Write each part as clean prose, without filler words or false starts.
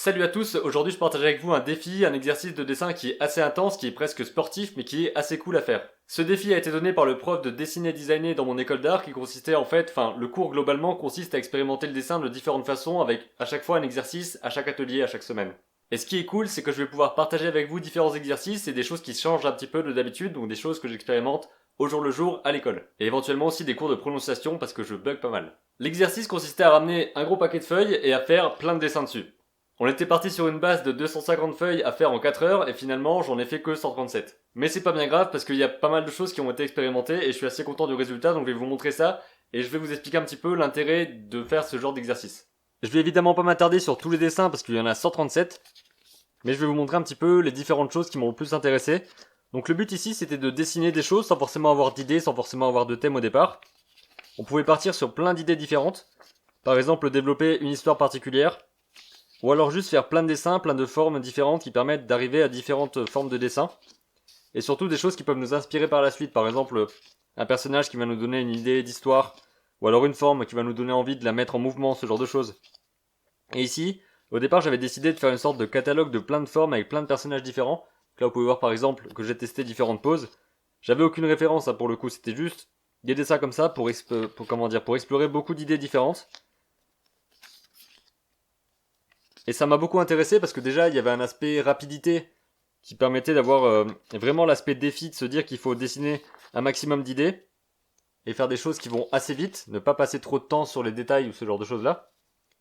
Salut à tous, aujourd'hui je partage avec vous un défi, un exercice de dessin qui est assez intense, qui est presque sportif mais qui est assez cool à faire. Ce défi a été donné par le prof de dessiner designer dans mon école d'art qui consistait le cours globalement consiste à expérimenter le dessin de différentes façons avec à chaque fois un exercice à chaque atelier, à chaque semaine. Et ce qui est cool, c'est que je vais pouvoir partager avec vous différents exercices et des choses qui changent un petit peu de d'habitude, donc des choses que j'expérimente au jour le jour à l'école. Et éventuellement aussi des cours de prononciation parce que je bug pas mal. L'exercice consistait à ramener un gros paquet de feuilles et à faire plein de dessins dessus. On était parti sur une base de 250 feuilles à faire en 4 heures et finalement j'en ai fait que 137. Mais c'est pas bien grave parce qu'il y a pas mal de choses qui ont été expérimentées et je suis assez content du résultat donc je vais vous montrer ça et je vais vous expliquer un petit peu l'intérêt de faire ce genre d'exercice. Je vais évidemment pas m'attarder sur tous les dessins parce qu'il y en a 137, mais je vais vous montrer un petit peu les différentes choses qui m'ont le plus intéressé. Donc le but ici c'était de dessiner des choses sans forcément avoir d'idées, sans forcément avoir de thème au départ. On pouvait partir sur plein d'idées différentes, par exemple développer une histoire particulière, ou alors juste faire plein de dessins, plein de formes différentes qui permettent d'arriver à différentes formes de dessins. Et surtout des choses qui peuvent nous inspirer par la suite. Par exemple, un personnage qui va nous donner une idée d'histoire. Ou alors une forme qui va nous donner envie de la mettre en mouvement, ce genre de choses. Et ici, au départ j'avais décidé de faire une sorte de catalogue de plein de formes avec plein de personnages différents. Là vous pouvez voir par exemple que j'ai testé différentes poses. J'avais aucune référence pour le coup, c'était juste des dessins comme ça pour explorer beaucoup d'idées différentes. Et ça m'a beaucoup intéressé parce que déjà il y avait un aspect rapidité qui permettait d'avoir vraiment l'aspect défi de se dire qu'il faut dessiner un maximum d'idées et faire des choses qui vont assez vite, ne pas passer trop de temps sur les détails ou ce genre de choses là.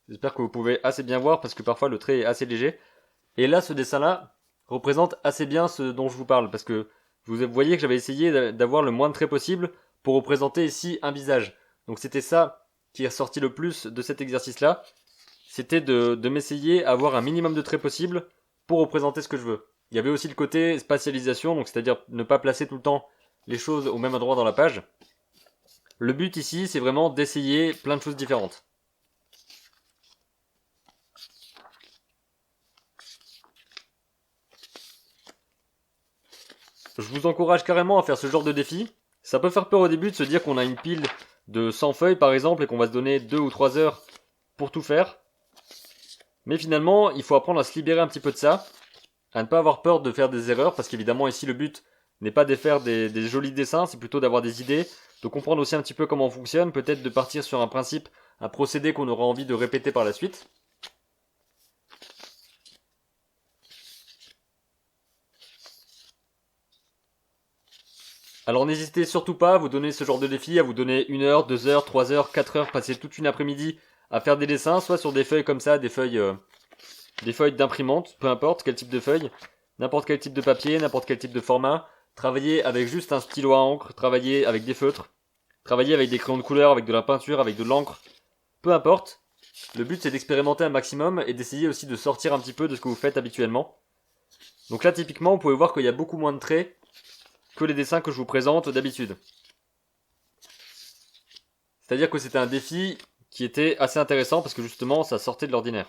J'espère que vous pouvez assez bien voir parce que parfois le trait est assez léger. Et là ce dessin là représente assez bien ce dont je vous parle parce que vous voyez que j'avais essayé d'avoir le moins de traits possible pour représenter ici un visage. Donc c'était ça qui est ressorti le plus de cet exercice là. C'était de m'essayer à avoir un minimum de traits possible pour représenter ce que je veux. Il y avait aussi le côté spatialisation, donc c'est-à-dire ne pas placer tout le temps les choses au même endroit dans la page. Le but ici, c'est vraiment d'essayer plein de choses différentes. Je vous encourage carrément à faire ce genre de défi. Ça peut faire peur au début de se dire qu'on a une pile de 100 feuilles par exemple et qu'on va se donner 2 ou 3 heures pour tout faire. Mais finalement, il faut apprendre à se libérer un petit peu de ça, à ne pas avoir peur de faire des erreurs, parce qu'évidemment ici le but n'est pas de faire des jolis dessins, c'est plutôt d'avoir des idées, de comprendre aussi un petit peu comment on fonctionne, peut-être de partir sur un principe, un procédé qu'on aura envie de répéter par la suite. Alors n'hésitez surtout pas à vous donner ce genre de défi, à vous donner 1 heure, 2 heures, 3 heures, 4 heures, passer toute une après-midi à faire des dessins, soit sur des feuilles comme ça, des feuilles d'imprimante, peu importe quel type de feuille, n'importe quel type de papier, n'importe quel type de format, travailler avec juste un stylo à encre, travailler avec des feutres, travailler avec des crayons de couleur, avec de la peinture, avec de l'encre, peu importe. Le but c'est d'expérimenter un maximum et d'essayer aussi de sortir un petit peu de ce que vous faites habituellement. Donc là typiquement vous pouvez voir qu'il y a beaucoup moins de traits que les dessins que je vous présente d'habitude. C'est-à-dire que c'était un défi qui était assez intéressant parce que justement ça sortait de l'ordinaire.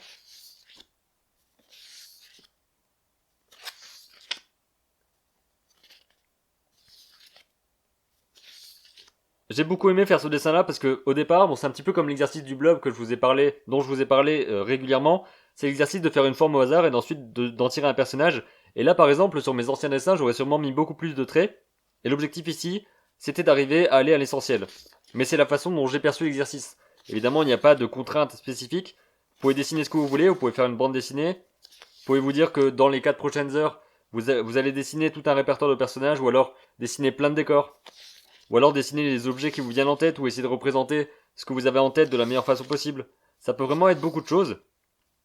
J'ai beaucoup aimé faire ce dessin là parce que au départ, bon c'est un petit peu comme l'exercice du blob que je vous ai parlé, dont je vous ai parlé régulièrement, c'est l'exercice de faire une forme au hasard et ensuite d'en tirer un personnage. Et là par exemple sur mes anciens dessins j'aurais sûrement mis beaucoup plus de traits, et l'objectif ici c'était d'arriver à aller à l'essentiel. Mais c'est la façon dont j'ai perçu l'exercice. Évidemment il n'y a pas de contraintes spécifiques, vous pouvez dessiner ce que vous voulez, vous pouvez faire une bande dessinée, vous pouvez vous dire que dans les 4 prochaines heures vous allez dessiner tout un répertoire de personnages ou alors dessiner plein de décors. Ou alors dessiner les objets qui vous viennent en tête ou essayer de représenter ce que vous avez en tête de la meilleure façon possible. Ça peut vraiment être beaucoup de choses.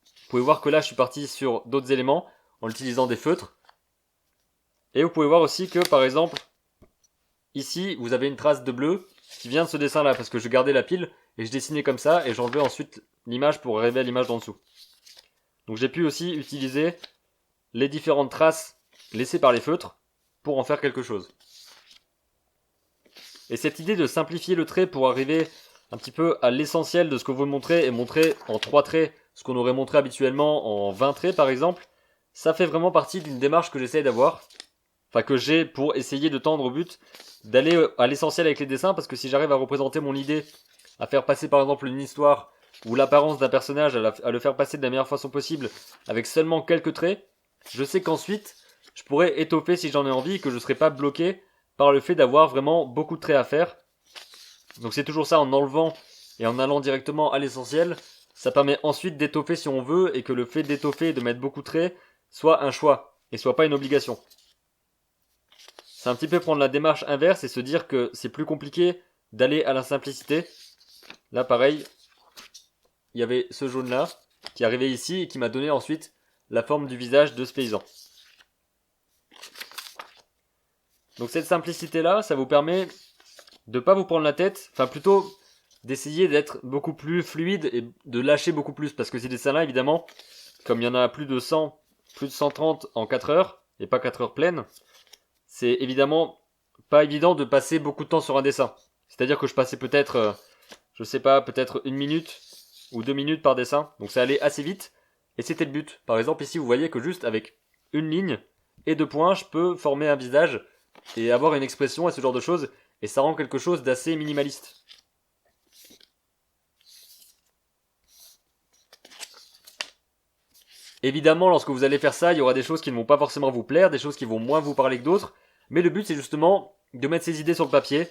Vous pouvez voir que là je suis parti sur d'autres éléments en utilisant des feutres. Et vous pouvez voir aussi que par exemple, ici vous avez une trace de bleu qui vient de ce dessin là parce que je gardais la pile et je dessinais comme ça et j'enlevais ensuite l'image pour arriver à l'image d'en dessous. Donc j'ai pu aussi utiliser les différentes traces laissées par les feutres pour en faire quelque chose. Et cette idée de simplifier le trait pour arriver un petit peu à l'essentiel de ce que vous montrez et montrer en 3 traits ce qu'on aurait montré habituellement en 20 traits par exemple, ça fait vraiment partie d'une démarche que j'essaye d'avoir, enfin que j'ai pour essayer de tendre au but d'aller à l'essentiel avec les dessins parce que si j'arrive à représenter mon idée, à faire passer par exemple une histoire ou l'apparence d'un personnage à le faire passer de la meilleure façon possible avec seulement quelques traits, je sais qu'ensuite, je pourrais étoffer si j'en ai envie et que je ne serai pas bloqué par le fait d'avoir vraiment beaucoup de traits à faire. Donc c'est toujours ça, en enlevant et en allant directement à l'essentiel, ça permet ensuite d'étoffer si on veut et que le fait d'étoffer et de mettre beaucoup de traits soit un choix et soit pas une obligation. C'est un petit peu prendre la démarche inverse et se dire que c'est plus compliqué d'aller à la simplicité. Là pareil, il y avait ce jaune là qui est arrivé ici et qui m'a donné ensuite la forme du visage de ce paysan. Donc cette simplicité là, ça vous permet de pas vous prendre la tête, enfin plutôt d'essayer d'être beaucoup plus fluide et de lâcher beaucoup plus, parce que ces dessins là évidemment, comme il y en a plus de 100, plus de 130 en 4 heures, et pas 4 heures pleines, c'est évidemment pas évident de passer beaucoup de temps sur un dessin. C'est-à-dire que je passais peut-être, je sais pas, peut-être 1 minute ou 2 minutes par dessin, donc ça allait assez vite, et c'était le but. Par exemple ici vous voyez que juste avec une ligne et 2 points, je peux former un visage et avoir une expression et ce genre de choses, et ça rend quelque chose d'assez minimaliste. Évidemment, lorsque vous allez faire ça, il y aura des choses qui ne vont pas forcément vous plaire, des choses qui vont moins vous parler que d'autres, mais le but c'est justement de mettre ses idées sur le papier,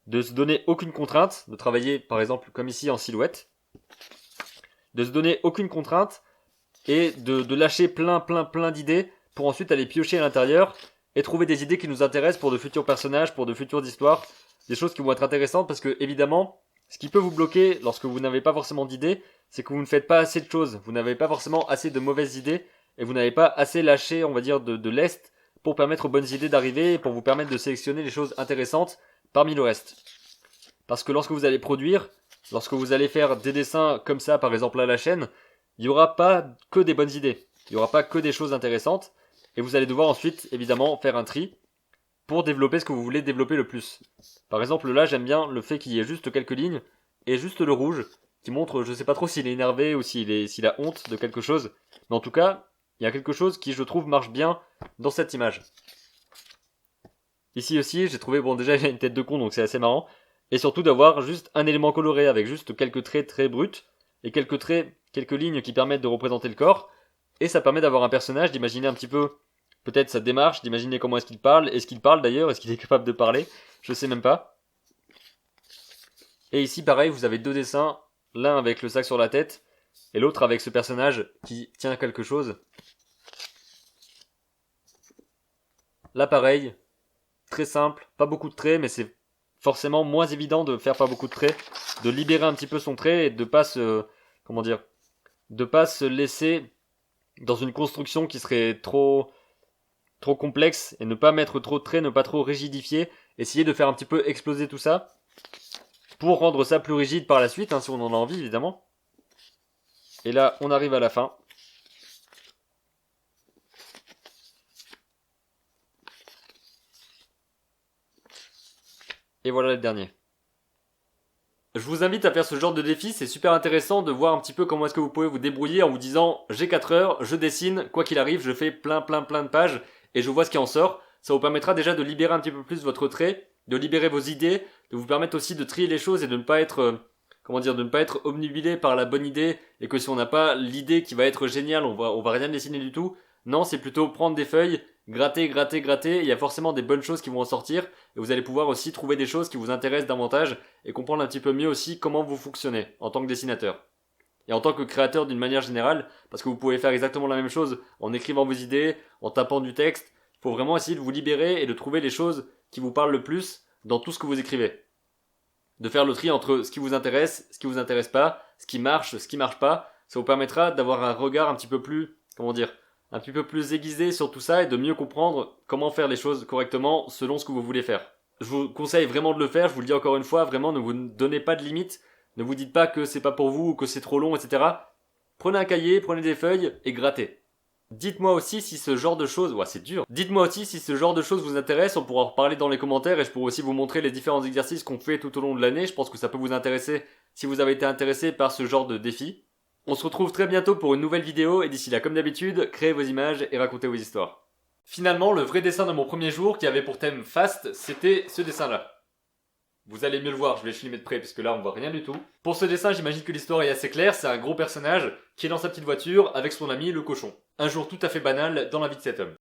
de se donner aucune contrainte, de travailler par exemple comme ici en silhouette, de se donner aucune contrainte et de lâcher plein d'idées pour ensuite aller piocher à l'intérieur et trouver des idées qui nous intéressent pour de futurs personnages, pour de futures histoires, des choses qui vont être intéressantes parce que évidemment, ce qui peut vous bloquer lorsque vous n'avez pas forcément d'idées, c'est que vous ne faites pas assez de choses, vous n'avez pas forcément assez de mauvaises idées et vous n'avez pas assez lâché, on va dire, de lest pour permettre aux bonnes idées d'arriver et pour vous permettre de sélectionner les choses intéressantes parmi le reste. Parce que lorsque vous allez produire, lorsque vous allez faire des dessins comme ça, par exemple à la chaîne, il n'y aura pas que des bonnes idées, il n'y aura pas que des choses intéressantes, et vous allez devoir ensuite, évidemment, faire un tri pour développer ce que vous voulez développer le plus. Par exemple, là, j'aime bien le fait qu'il y ait juste quelques lignes, et juste le rouge, qui montre, je sais pas trop s'il est énervé ou s'il a honte de quelque chose, mais en tout cas, il y a quelque chose qui, je trouve, marche bien dans cette image. Ici aussi, j'ai trouvé, bon déjà, il a une tête de con, donc c'est assez marrant, et surtout d'avoir juste un élément coloré avec juste quelques traits très bruts, et quelques traits, quelques lignes qui permettent de représenter le corps, et ça permet d'avoir un personnage, d'imaginer un petit peu peut-être sa démarche, d'imaginer comment est-ce qu'il parle d'ailleurs, est-ce qu'il est capable de parler, je sais même pas. Et ici pareil, vous avez deux dessins, l'un avec le sac sur la tête, et l'autre avec ce personnage qui tient quelque chose. Là pareil, très simple, pas beaucoup de traits, mais c'est forcément moins évident de faire pas beaucoup de traits, de libérer un petit peu son trait et de pas se, comment dire, de pas se laisser dans une construction qui serait trop complexe et ne pas mettre trop de traits, ne pas trop rigidifier, essayer de faire un petit peu exploser tout ça pour rendre ça plus rigide par la suite, hein, si on en a envie évidemment. Et là, on arrive à la fin. Et voilà le dernier. Je vous invite à faire ce genre de défi, c'est super intéressant de voir un petit peu comment est-ce que vous pouvez vous débrouiller en vous disant j'ai 4 heures, je dessine, quoi qu'il arrive, je fais plein de pages et je vois ce qui en sort. Ça vous permettra déjà de libérer un petit peu plus votre trait, de libérer vos idées, de vous permettre aussi de trier les choses et de ne pas être, de ne pas être obnubilé par la bonne idée et que si on n'a pas l'idée qui va être géniale, on va rien dessiner du tout. Non, c'est plutôt prendre des feuilles, gratter, il y a forcément des bonnes choses qui vont en sortir et vous allez pouvoir aussi trouver des choses qui vous intéressent davantage et comprendre un petit peu mieux aussi comment vous fonctionnez en tant que dessinateur. Et en tant que créateur d'une manière générale, parce que vous pouvez faire exactement la même chose en écrivant vos idées, en tapant du texte, il faut vraiment essayer de vous libérer et de trouver les choses qui vous parlent le plus dans tout ce que vous écrivez. De faire le tri entre ce qui vous intéresse, ce qui vous intéresse pas, ce qui marche pas, ça vous permettra d'avoir un regard un petit peu plus, un petit peu plus aiguisé sur tout ça et de mieux comprendre comment faire les choses correctement selon ce que vous voulez faire. Je vous conseille vraiment de le faire, je vous le dis encore une fois, vraiment ne vous donnez pas de limites, ne vous dites pas que c'est pas pour vous ou que c'est trop long, etc. Prenez un cahier, prenez des feuilles et grattez. Dites-moi aussi si ce genre de choses, c'est dur. Dites-moi aussi si ce genre de choses vous intéresse, on pourra en reparler dans les commentaires et je pourrai aussi vous montrer les différents exercices qu'on fait tout au long de l'année. Je pense que ça peut vous intéresser si vous avez été intéressé par ce genre de défi. On se retrouve très bientôt pour une nouvelle vidéo et d'ici là, comme d'habitude, créez vos images et racontez vos histoires. Finalement, le vrai dessin de mon premier jour qui avait pour thème Fast, c'était ce dessin-là. Vous allez mieux le voir, je vais filmer de près parce que là on voit rien du tout. Pour ce dessin, j'imagine que l'histoire est assez claire, c'est un gros personnage qui est dans sa petite voiture avec son ami le cochon. Un jour tout à fait banal dans la vie de cet homme.